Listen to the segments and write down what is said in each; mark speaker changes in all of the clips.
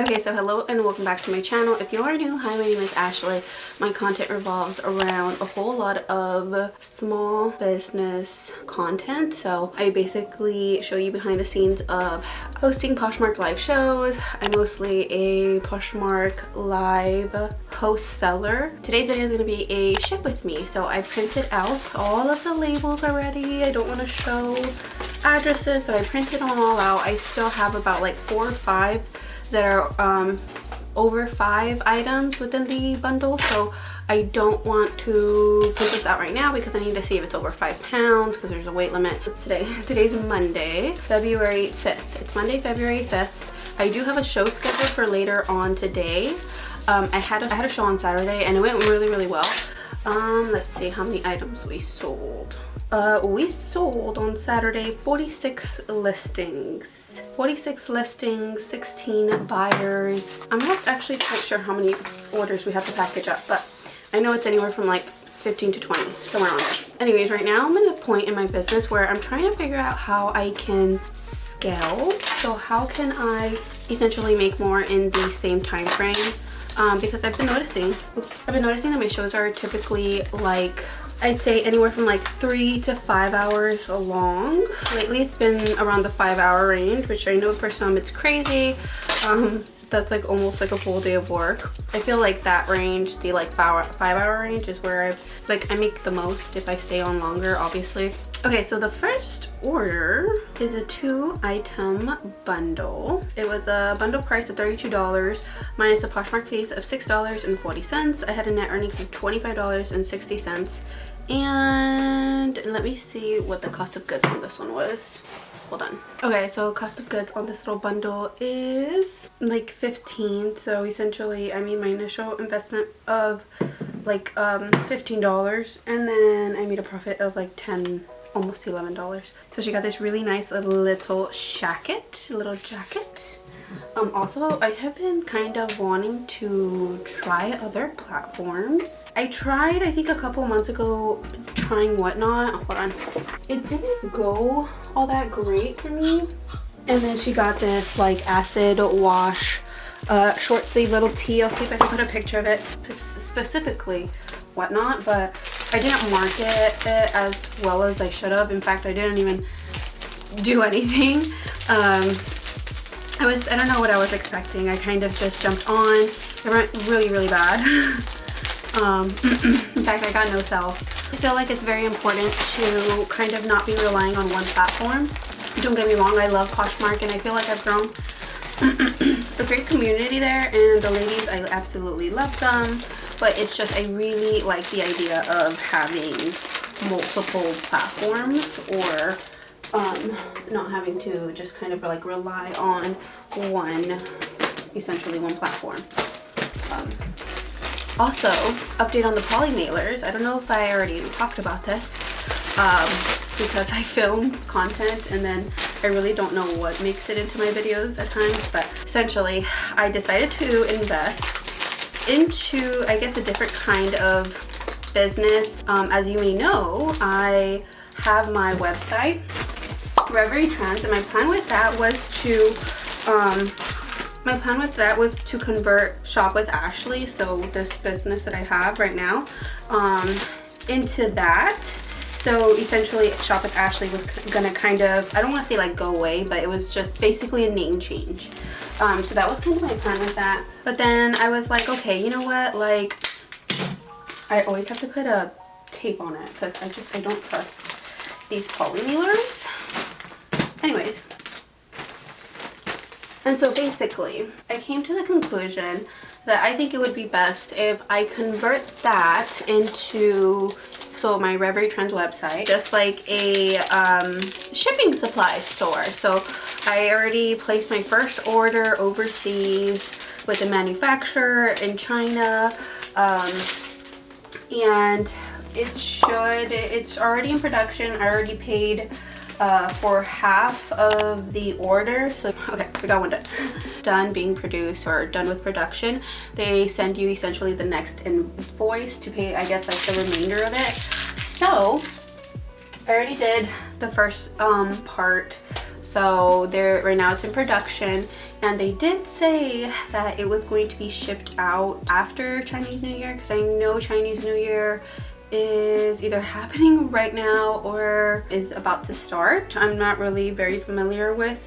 Speaker 1: Okay, so hello and welcome back to my channel. If you are new, hi, my name is Ashley. My content revolves around a whole lot of small business content. So I basically show you behind the scenes of hosting Poshmark live shows. I'm mostly a Poshmark live host seller. Today's video is going to be a ship with me. So I printed out all of the labels already. I don't want to show addresses, but I printed them all out. I still have about like 4 or 5 that are over 5 items within the bundle, so I don't want to put this out right now because I need to see if it's over 5 pounds because there's a weight limit. It's today's Monday, February 5th. It's Monday, February 5th. I do have a show scheduled for later on today. I had a show on Saturday and it went really well. Let's see how many items we sold. We sold on Saturday 46 listings. 46 listings, 16 buyers. I'm not actually quite sure how many orders we have to package up, but I know it's anywhere from like 15 to 20, somewhere around there. Anyways, right now I'm at a point in my business where I'm trying to figure out how I can scale. So how can I essentially make more in the same time frame? Because I've been noticing that my shows are typically like, I'd say anywhere from like 3 to 5 hours long. Lately it's been around the 5-hour range, which I know for some it's crazy. That's like almost like a full day of work. I feel like that range, the like 5-hour range, is where I make the most if I stay on longer, obviously. Okay, so the first order is a 2-item bundle. It was a bundle price of $32 minus a Poshmark fees of $6.40. I had a net earnings of $25.60. And let me see what the cost of goods on this one was. Hold on. Okay, so cost of goods on this little bundle is like $15. So essentially I made my initial investment of like $15, and then I made a profit of like $10, almost $11. So she got this really nice little jacket. Also, I have been kind of wanting to try other platforms. I tried, I think a couple months ago, trying Whatnot. Hold on. It didn't go all that great for me. And then she got this like acid wash short sleeve little tee. I'll see if I can put a picture of it, specifically Whatnot, but I didn't market it as well as I should have. In fact, I didn't even do anything. I don't know what I was expecting. I kind of just jumped on. It went really bad. In fact, I got no sales. I feel like it's very important to kind of not be relying on one platform. Don't get me wrong, I love Poshmark and I feel like I've grown a great community there, and the ladies, I absolutely love them, but it's just I really like the idea of having multiple platforms, or not having to just kind of like rely on essentially one platform. Also, update on the Polymailers. I don't know if I already talked about this because I film content and then I really don't know what makes it into my videos at times, but essentially I decided to invest into, I guess, a different kind of business. As you may know, I have my website, Reverie Trends, and my plan with that was to convert Shop with Ashley, so this business that I have right now, into that. So essentially Shop with Ashley was gonna kind of, I don't want to say like go away, but it was just basically a name change. So that was kind of my plan with that. But then I was like, okay, you know what, like I always have to put a tape on it because I don't trust these Polymailers. Anyways, and so basically I came to the conclusion that I think it would be best if I convert that into, so my Reverie Trends website, just like a shipping supply store. So I already placed my first order overseas with a manufacturer in China, and it's already in production. I already paid for half of the order. So okay, we got one done being produced or done with production. They send you essentially the next invoice to pay, I guess, like the remainder of it. So I already did the first part. So right now it's in production, and they did say that it was going to be shipped out after Chinese New Year, because I know Chinese New Year is either happening right now or is about to start. I'm not really very familiar with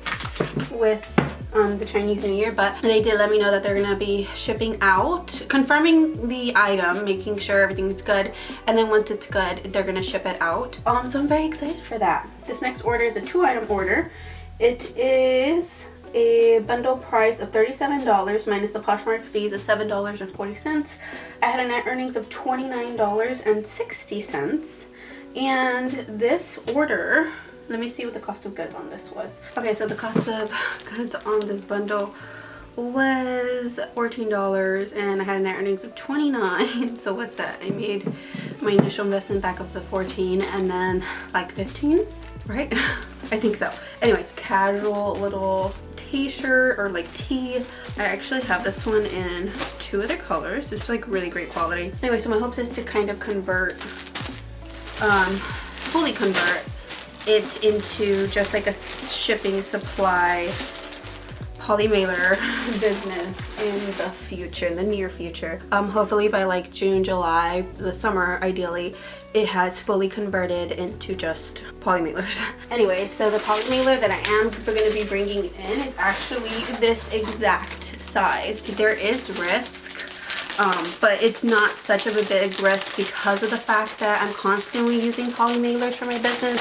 Speaker 1: the Chinese New Year, but they did let me know that they're gonna be shipping out, confirming the item, making sure everything's good, and then once it's good, they're gonna ship it out. So I'm very excited for that. This next order is a 2-item order. It is a bundle price of $37 minus the Poshmark fees of $7.40. I had a net earnings of $29.60, and this order, let me see what the cost of goods on this was. Okay, so the cost of goods on this bundle was $14, and I had a net earnings of $29. So what's that? I made my initial investment back of the $14 and then like $15, right? I think so. Anyways, casual little t-shirt or like tee. I actually have this one in 2 other colors. It's like really great quality. Anyway, so my hopes is to kind of convert, fully convert it into just like a shipping supply Polymailer business in the future, in the near future. Hopefully by like June, July, the summer ideally, it has fully converted into just Polymailers. Anyway, so the Polymailer that I am going to be bringing in is actually this exact size. There is risk, but it's not such of a big risk because of the fact that I'm constantly using Polymailers for my business.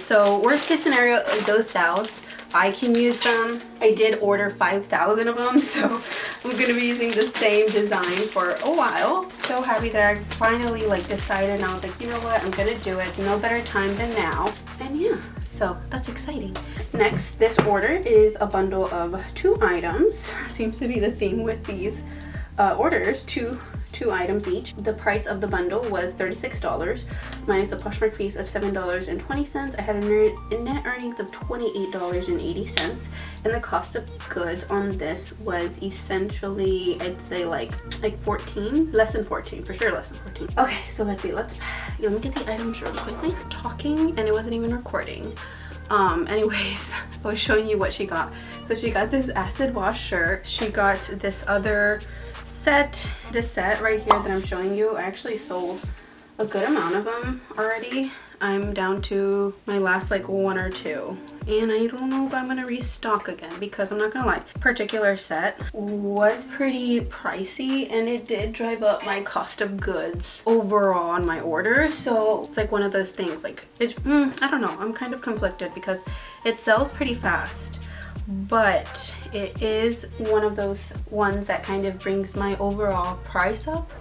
Speaker 1: So worst case scenario, those south, I can use them. I did order 5,000 of them, so I'm gonna be using the same design for a while. So happy that I finally like decided, and I was like, you know what, I'm gonna do it. No better time than now. And yeah, so that's exciting. Next, this order is a bundle of 2 items. Seems to be the theme with these orders, two items each. The price of the bundle was $36 minus the Poshmark fees of $7.20. I had a net earnings of $28.80, and the cost of goods on this was essentially, I'd say like 14, less than 14, for sure less than 14. Okay, so let's see, let me get the items real quickly. Talking and it wasn't even recording. Anyways, I was showing you what she got. So she got this acid wash shirt. She got this other set, this set right here that I'm showing you. I actually sold a good amount of them already. I'm down to my last like 1 or 2, and I don't know if I'm gonna restock again, because I'm not gonna lie, particular set was pretty pricey and it did drive up my cost of goods overall on my order. So it's like one of those things, like I don't know, I'm kind of conflicted because it sells pretty fast, but it is one of those ones that kind of brings my overall price up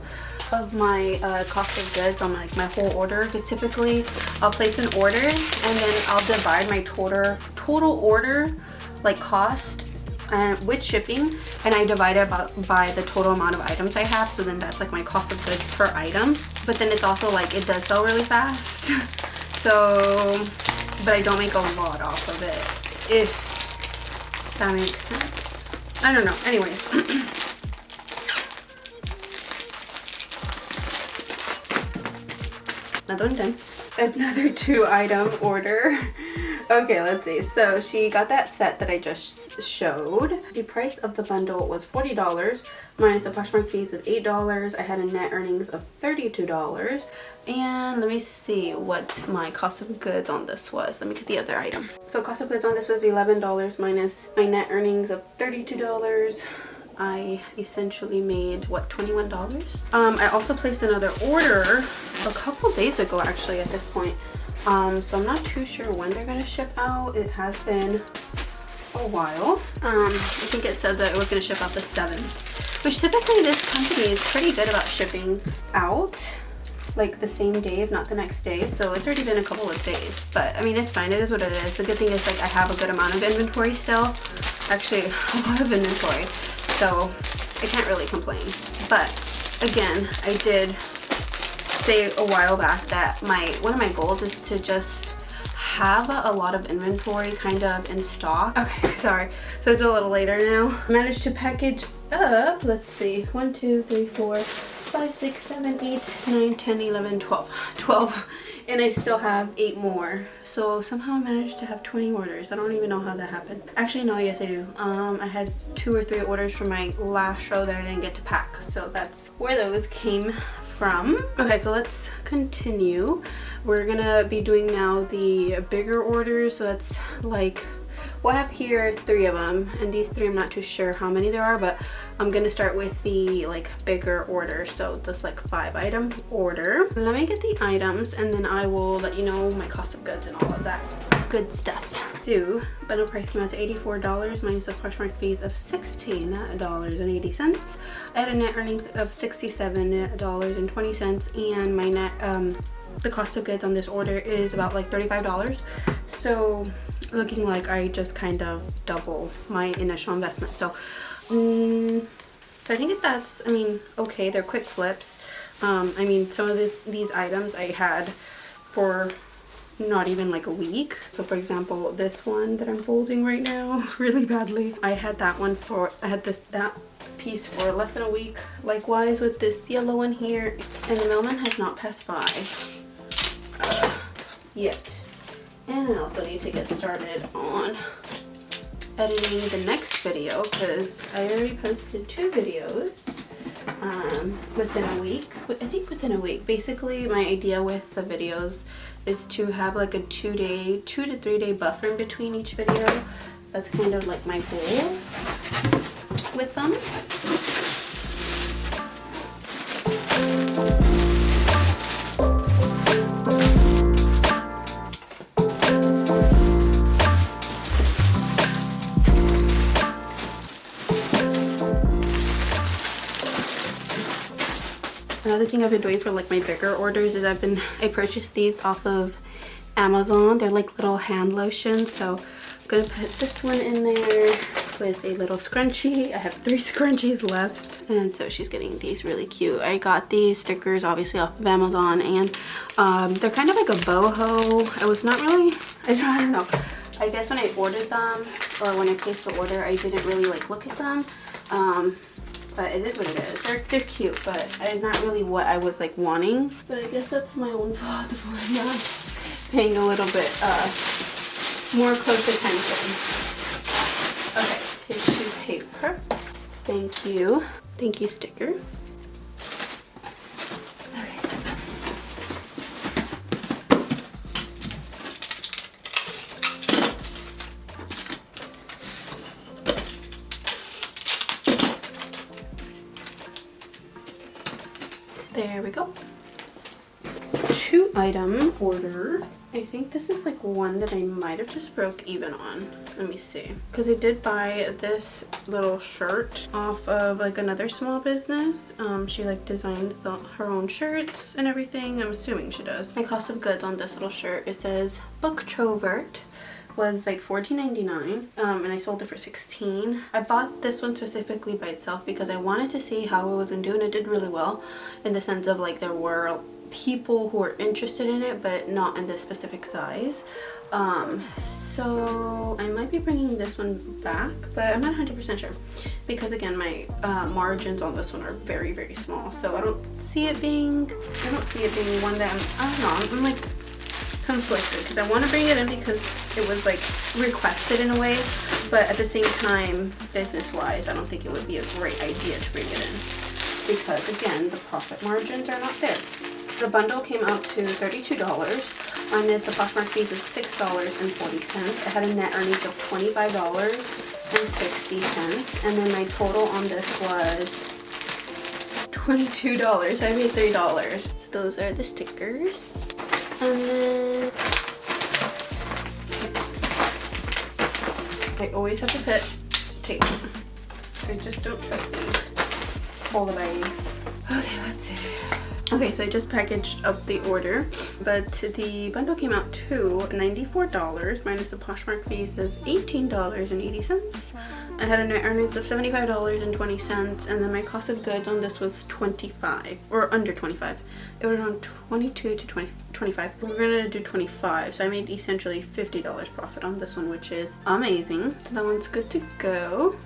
Speaker 1: of my cost of goods on like my whole order, because typically I'll place an order and then I'll divide my total order like cost with shipping, and I divide it by the total amount of items I have, so then that's like my cost of goods per item. But then it's also like it does sell really fast so, but I don't make a lot off of it, if that makes sense. I don't know. Anyways. Another one done. Another 2-item order. Okay, let's see. So she got that set that I just showed. The price of the bundle was $40 minus the Poshmark fees of $8. I had a net earnings of $32. And let me see what my cost of goods on this was. Let me get the other item. So cost of goods on this was $11 minus my net earnings of $32. I essentially made, what, $21? I also placed another order a couple days ago actually at this point. So I'm not too sure when they're gonna ship out. It has been a while. I think it said that it was gonna ship out the 7th, which typically this company is pretty good about shipping out like the same day, if not the next day. So it's already been a couple of days, but I mean, it's fine. It is what it is. The good thing is like I have a good amount of inventory still, actually a lot of inventory, so I can't really complain. But again, I did say a while back that one of my goals is to just have a lot of inventory kind of in stock. Okay, sorry. So it's a little later now. I managed to package up, let's see, 1, 2, 3, 4, 5, 6, 7, 8, 9, 10, 11, 12 and I still have 8 more. So somehow I managed to have 20 orders. I don't even know how that happened. Actually, no, yes I do. I had 2 or 3 orders from my last show that I didn't get to pack. So that's where those came from. Okay, so let's continue. We're gonna be doing now the bigger orders. So that's like, we'll have here 3 of them, and these 3 I'm not too sure how many there are, but I'm gonna start with the like bigger order. So this like 5-item order. Let me get the items and then I will let you know my cost of goods and all of that good stuff. Bundle price came out to $84 minus the Poshmark fees of $16.80. I had a net earnings of $67.20, and my net the cost of goods on this order is about like $35. So looking like I just kind of double my initial investment. So so I think that's, I mean, okay, they're quick flips. I mean, some of these items I had for not even like a week. So for example, this one that I'm folding right now really badly, I had that piece for less than a week. Likewise with this yellow one here, and the mailman has not passed by yet. And I also need to get started on editing the next video because I already posted 2 videos within a week. I think within a week. Basically, my idea with the videos is to have like a 2 to 3 day buffer in between each video. That's kind of like my goal with them. Another thing I've been doing for like my bigger orders is I purchased these off of Amazon. They're like little hand lotions. So I'm gonna put this one in there with a little scrunchie. I have 3 scrunchies left, and so she's getting these really cute. I got these stickers obviously off of Amazon, and they're kind of like a boho. I don't know. I guess when I ordered them, or when I placed the order, I didn't really like look at them. But it is what it is. They're cute, but it's not really what I was like wanting. But I guess that's my own fault for not paying a little bit more close attention. Okay, tissue paper. Thank you. Thank you, sticker. There we go. 2-item order. I think this is like one that I might have just broke even on. Let me see. Because I did buy this little shirt off of like another small business. She like designs her own shirts and everything. I'm assuming she does. My cost of goods on this little shirt, it says Booktrovert, was like $14.99, and I sold it for $16. I bought this one specifically by itself because I wanted to see how it was gonna do, and it did really well in the sense of like there were people who were interested in it but not in this specific size. So I might be bringing this one back, but I'm not 100% sure because again my margins on this one are very, very small, so I don't see it being one that I don't know, I'm like conflicted because I want to bring it in because it was like requested in a way, but at the same time, business wise, I don't think it would be a great idea to bring it in because again, the profit margins are not there. The bundle came out to $32. On this, the Poshmark fees is $6.40. I had a net earnings of $25.60, and then my total on this was $22. So I made $3. So those are the stickers. And then I always have to put tape. I just don't trust these folder bags. Okay, let's see. Okay, so I just packaged up the order, but the bundle came out to $94 minus the Poshmark fees of $18.80. I had a net earnings of $75.20, and then my cost of goods on this was $25, or under $25. It was around $22 to $25. We're gonna do $25, so I made essentially $50 profit on this one, which is amazing. So that one's good to go.